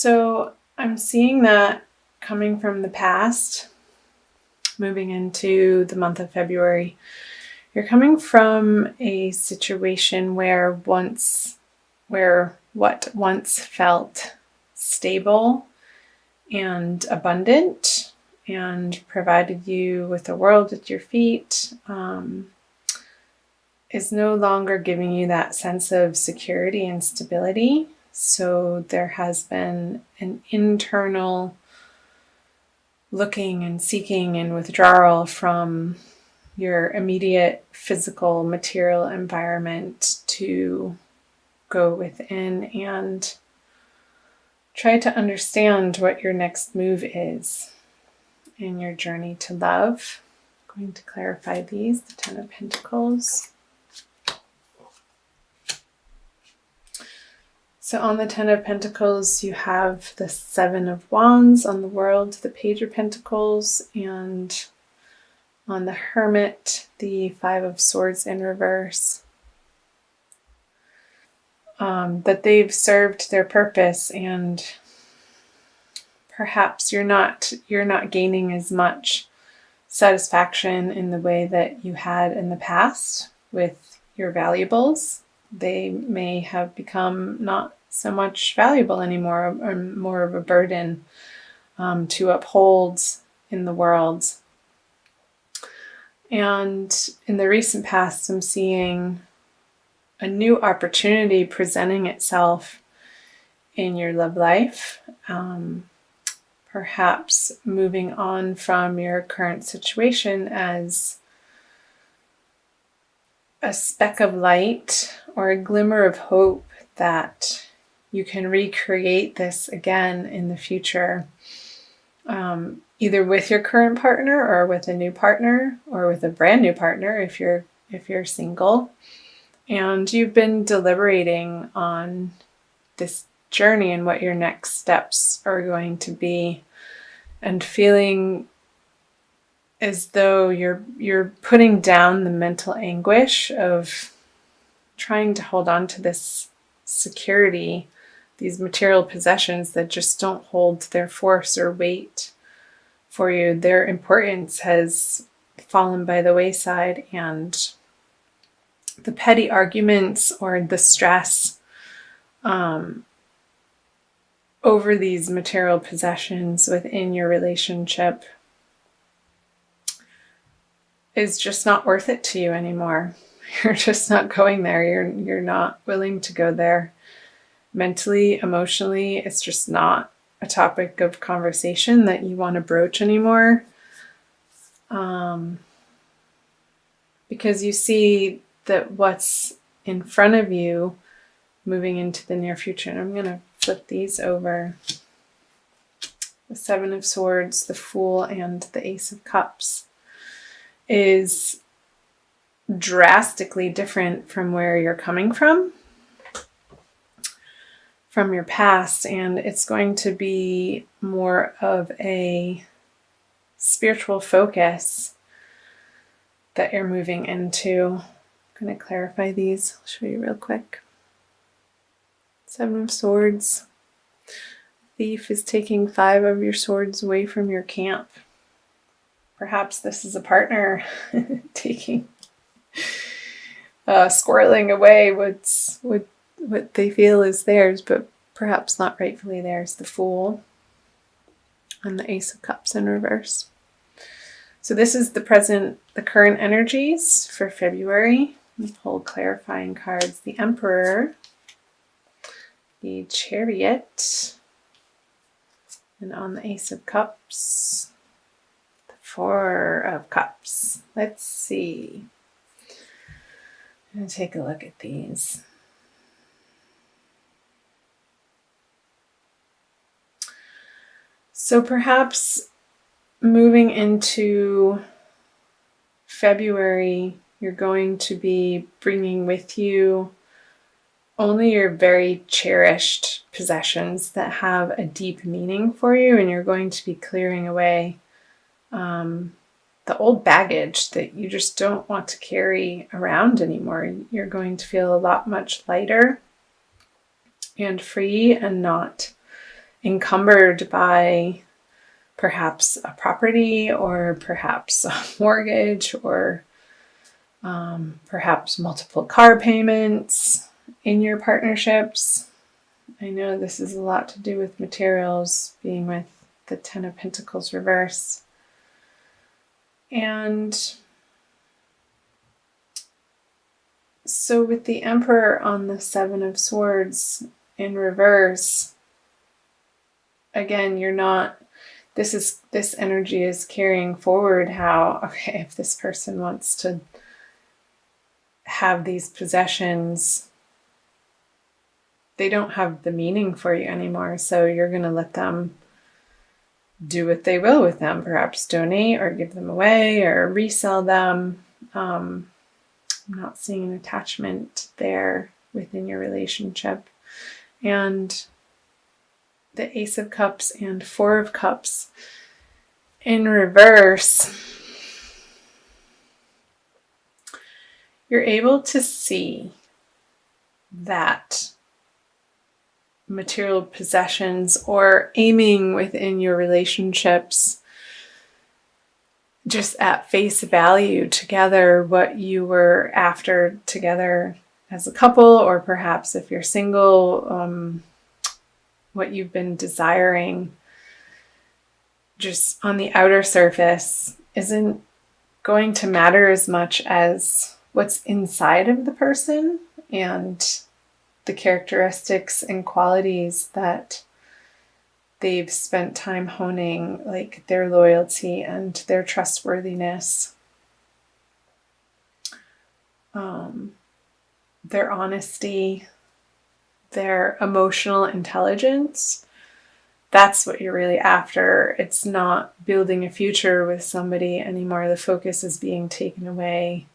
So I'm seeing that coming from the past, moving into the month of February. You're coming from a situation where what once felt stable and abundant and provided you with the world at your feet is no longer giving you that sense of security and stability. So there has been an internal looking and seeking and withdrawal from your immediate physical material environment to go within and try to understand what your next move is in your journey to love. I'm going to clarify these, the Ten of Pentacles. So on the Ten of Pentacles, you have the Seven of Wands, on the World, the Page of Pentacles, and on the Hermit, the Five of Swords in reverse. That they've served their purpose, and perhaps you're not gaining as much satisfaction in the way that you had in the past with your valuables. They may have become not so much valuable anymore, or more of a burden to uphold in the world. And in the recent past, I'm seeing a new opportunity presenting itself in your love life. Perhaps moving on from your current situation as a speck of light or a glimmer of hope that you can recreate this again in the future, either with your current partner or with a new partner or with a brand new partner if you're single. And you've been deliberating on this journey and what your next steps are going to be, and feeling as though you're putting down the mental anguish of trying to hold on to this security, these material possessions that just don't hold their force or weight for you. Their importance has fallen by the wayside, and the petty arguments or the stress over these material possessions within your relationship is just not worth it to you anymore. You're just not going there. You're not willing to go there. Mentally, emotionally, it's just not a topic of conversation that you want to broach anymore. Because you see that what's in front of you moving into the near future. And I'm going to flip these over. The Seven of Swords, the Fool, and the Ace of Cups is drastically different from where you're coming from your past, and it's going to be more of a spiritual focus that you're moving into. I'm going to clarify these. I'll show you real quick. Seven of Swords. Thief is taking 5 of your swords away from your camp. Perhaps this is a partner taking, squirreling away what they feel is theirs, but perhaps not rightfully theirs. The Fool and the Ace of Cups in reverse. So this is the current energies for February. We pull clarifying cards. The Emperor, the Chariot, and on the Ace of Cups, the Four of Cups. Let's see. I'm going to take a look at these. So perhaps moving into February, you're going to be bringing with you only your very cherished possessions that have a deep meaning for you, and you're going to be clearing away the old baggage that you just don't want to carry around anymore. You're going to feel a lot much lighter and free and not encumbered by perhaps a property or perhaps a mortgage or perhaps multiple car payments in your partnerships. I know this is a lot to do with materials, being with the Ten of Pentacles reverse. And so with the Emperor on the Seven of Swords in reverse, again, you're not, this energy is carrying forward how, okay, if this person wants to have these possessions, they don't have the meaning for you anymore. So you're going to let them do what they will with them, perhaps donate or give them away or resell them. I'm not seeing an attachment there within your relationship. And the Ace of Cups and Four of Cups in reverse, you're able to see that material possessions or aiming within your relationships just at face value together, what you were after together as a couple, or perhaps if you're single, what you've been desiring just on the outer surface isn't going to matter as much as what's inside of the person and the characteristics and qualities that they've spent time honing, like their loyalty and their trustworthiness, their honesty, their emotional intelligence. That's what you're really after. It's not building a future with somebody anymore. The focus is being taken away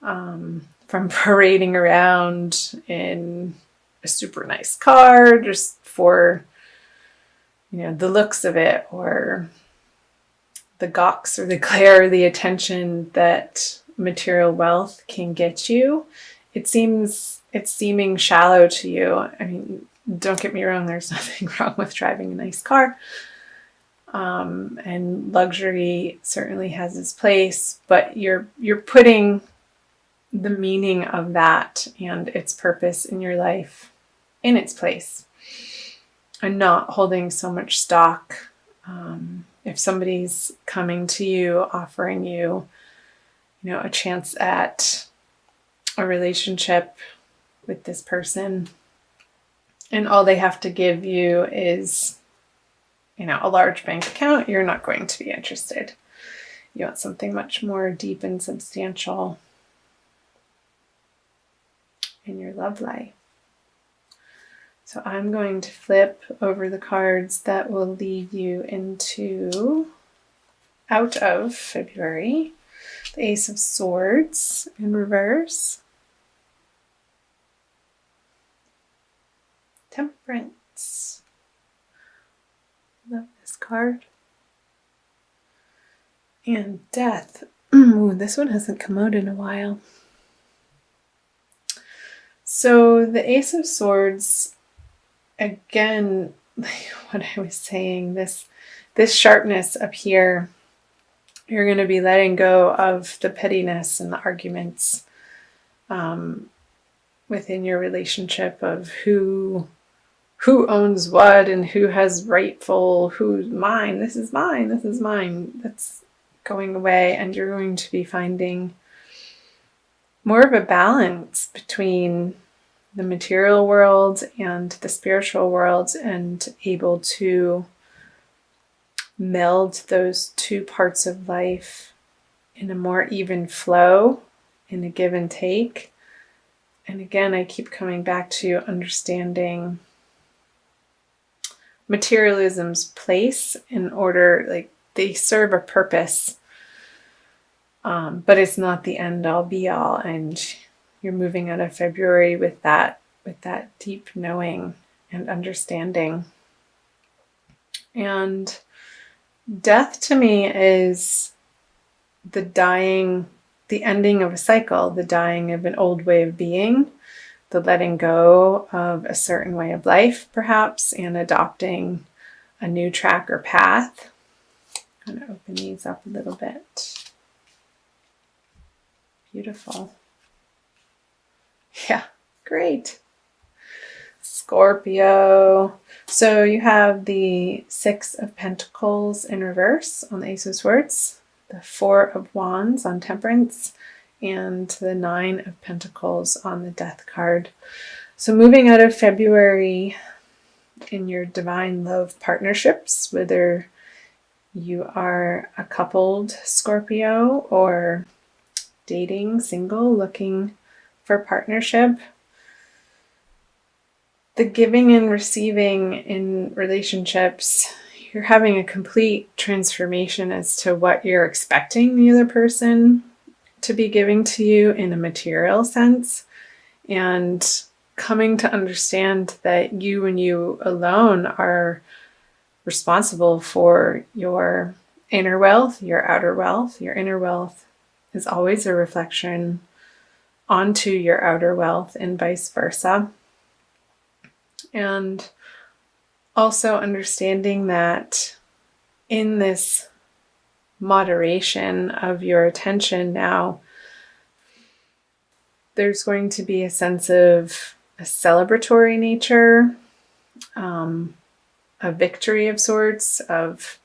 from parading around in a super nice car just for, the looks of it, or the gawks or the glare or the attention that material wealth can get you. It's seeming shallow to you. I mean, don't get me wrong, there's nothing wrong with driving a nice car. And luxury certainly has its place, but you're putting the meaning of that and its purpose in your life in its place, and not holding so much stock. If somebody's coming to you, offering you, a chance at a relationship with this person, and all they have to give you is, a large bank account, you're not going to be interested. You want something much more deep and substantial in your love life. So I'm going to flip over the cards that will lead you out of February. The Ace of Swords in reverse. Temperance. Love this card. And Death. Ooh, this one hasn't come out in a while. So the Ace of Swords, again, what I was saying, this sharpness up here, you're going to be letting go of the pettiness and the arguments within your relationship of who owns what and who has rightful, who's mine, this is mine, this is mine. That's going away, and you're going to be finding more of a balance between the material world and the spiritual world, and able to meld those two parts of life in a more even flow, in a give and take. And again, I keep coming back to understanding materialism's place in order, like they serve a purpose, but it's not the end all be all. And you're moving out of February with that deep knowing and understanding. And Death to me is the ending of a cycle, the dying of an old way of being, the letting go of a certain way of life, perhaps, and adopting a new track or path. I'm going to open these up a little bit. Beautiful. Yeah, great. Scorpio. So you have the Six of Pentacles in reverse on the Ace of Swords, the Four of Wands on Temperance, and the Nine of Pentacles on the Death card. So moving out of February in your divine love partnerships, whether you are a coupled Scorpio or dating, single, looking for partnership, the giving and receiving in relationships, you're having a complete transformation as to what you're expecting the other person to be giving to you in a material sense, and coming to understand that you and you alone are responsible for your inner wealth, your outer wealth. Your inner wealth is always a reflection onto your outer wealth and vice versa. And also understanding that in this moderation of your attention now, there's going to be a sense of a celebratory nature, a victory of sorts, of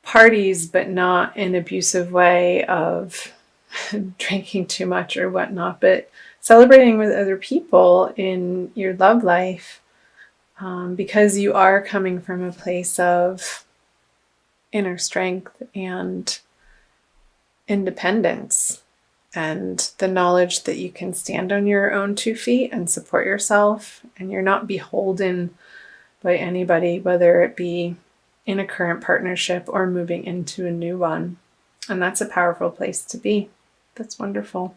parties, but not in an abusive way of drinking too much or whatnot, but celebrating with other people in your love life, because you are coming from a place of inner strength and independence, and the knowledge that you can stand on your own 2 feet and support yourself, and you're not beholden by anybody, whether it be in a current partnership or moving into a new one. And that's a powerful place to be. That's wonderful.